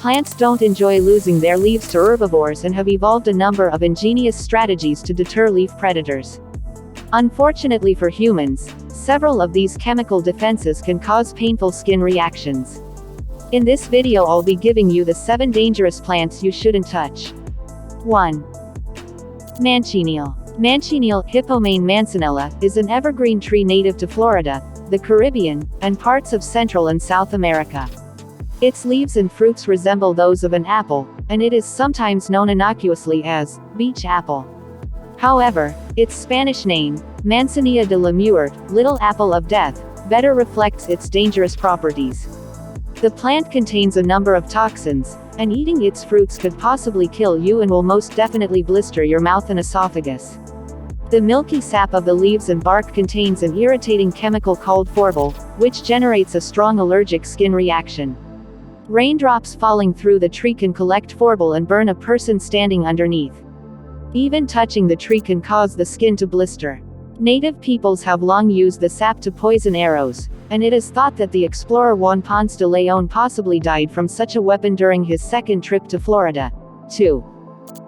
Plants don't enjoy losing their leaves to herbivores and have evolved a number of ingenious strategies to deter leaf predators. Unfortunately for humans, several of these chemical defenses can cause painful skin reactions. In this video I'll be giving you the 7 dangerous plants you shouldn't touch. 1. Manchineel. Manchineel, Hippomane mancinella, is an evergreen tree native to Florida, the Caribbean, and parts of Central and South America. Its leaves and fruits resemble those of an apple, and it is sometimes known innocuously as beach apple. However, its Spanish name, Mancinella de la Muerte, little apple of death, better reflects its dangerous properties. The plant contains a number of toxins, and eating its fruits could possibly kill you and will most definitely blister your mouth and esophagus. The milky sap of the leaves and bark contains an irritating chemical called phorbol, which generates a strong allergic skin reaction. Raindrops falling through the tree can collect phorbol and burn a person standing underneath. Even touching the tree can cause the skin to blister. Native peoples have long used the sap to poison arrows, and it is thought that the explorer Juan Ponce de Leon possibly died from such a weapon during his second trip to Florida. 2.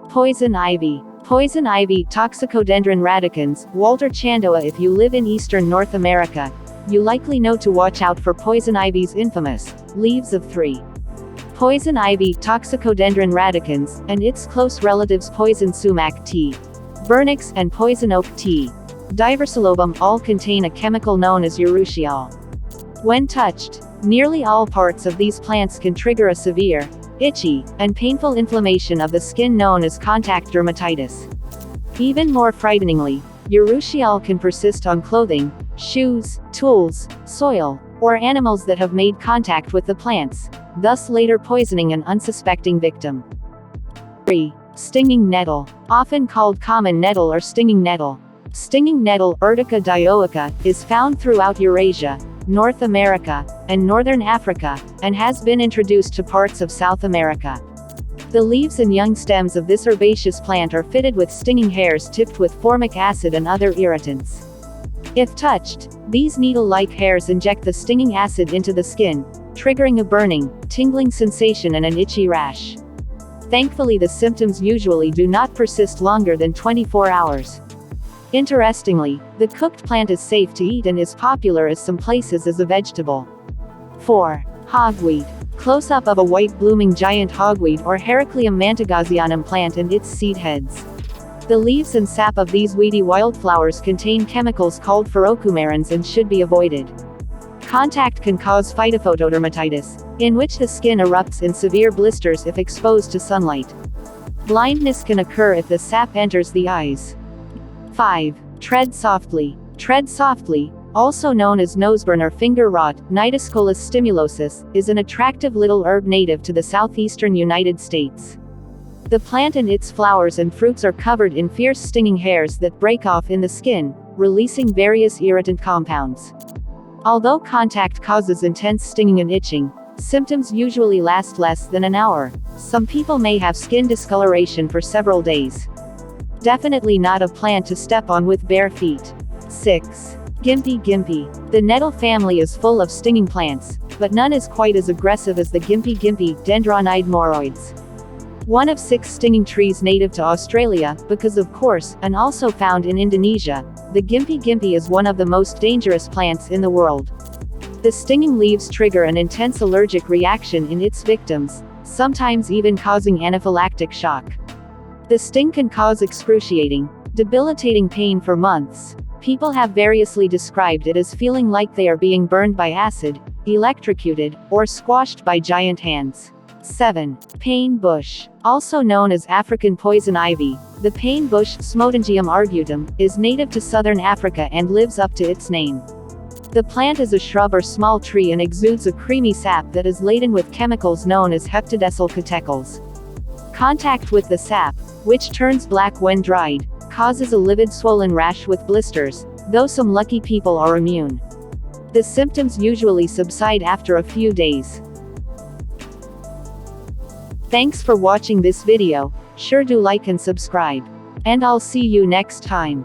Poison ivy. Poison ivy, Toxicodendron radicans, Walter Chandoa. If you live in eastern North America, you likely know to watch out for poison ivy's infamous leaves of 3. Poison ivy, Toxicodendron radicans, and its close relatives poison sumac tea, vernix, and poison oak tea, diversilobum, all contain a chemical known as urushiol. When touched, nearly all parts of these plants can trigger a severe, itchy, and painful inflammation of the skin known as contact dermatitis. Even more frighteningly, urushiol can persist on clothing, shoes, tools, soil, or animals that have made contact with the plants, thus later poisoning an unsuspecting victim. 3. Stinging nettle. Often called common nettle or stinging nettle. Stinging nettle, Urtica dioica, is found throughout Eurasia, North America, and Northern Africa, and has been introduced to parts of South America. The leaves and young stems of this herbaceous plant are fitted with stinging hairs tipped with formic acid and other irritants. If touched, these needle-like hairs inject the stinging acid into the skin, triggering a burning, tingling sensation and an itchy rash. Thankfully, the symptoms usually do not persist longer than 24 hours. Interestingly, the cooked plant is safe to eat and is popular in some places as a vegetable. 4. Hogweed. Close-up of a white blooming giant hogweed or Heracleum mantegazzianum plant and its seed heads. The leaves and sap of these weedy wildflowers contain chemicals called furocumarins and should be avoided. Contact can cause phytophotodermatitis, in which the skin erupts in severe blisters if exposed to sunlight. Blindness can occur if the sap enters the eyes. 5. Tread softly. Tread softly, also known as noseburn or finger rot, Nidascolis stimulosus, is an attractive little herb native to the southeastern United States. The plant and its flowers and fruits are covered in fierce stinging hairs that break off in the skin, releasing various irritant compounds. Although contact causes intense stinging and itching, symptoms usually last less than an hour. Some people may have skin discoloration for several days. Definitely not a plant to step on with bare feet. 6. Gimpy. Gimpy. The nettle family is full of stinging plants, but none is quite as aggressive as the Gimpy dendronide moroids. One of 6 stinging trees native to Australia, because of course, and also found in Indonesia, the Gimpy is one of the most dangerous plants in the world. The stinging leaves trigger an intense allergic reaction in its victims, sometimes even causing anaphylactic shock. The sting can cause excruciating, debilitating pain for months. People have variously described it as feeling like they are being burned by acid, electrocuted, or squashed by giant hands. 7. Pain bush. Also known as African poison ivy, the pain bush, Smodingium arbutum, is native to southern Africa and lives up to its name. The plant is a shrub or small tree and exudes a creamy sap that is laden with chemicals known as heptadecyl catechins. Contact with the sap, which turns black when dried, causes a livid swollen rash with blisters, though some lucky people are immune. The symptoms usually subside after a few days. Thanks for watching this video, sure do like and subscribe. And I'll see you next time.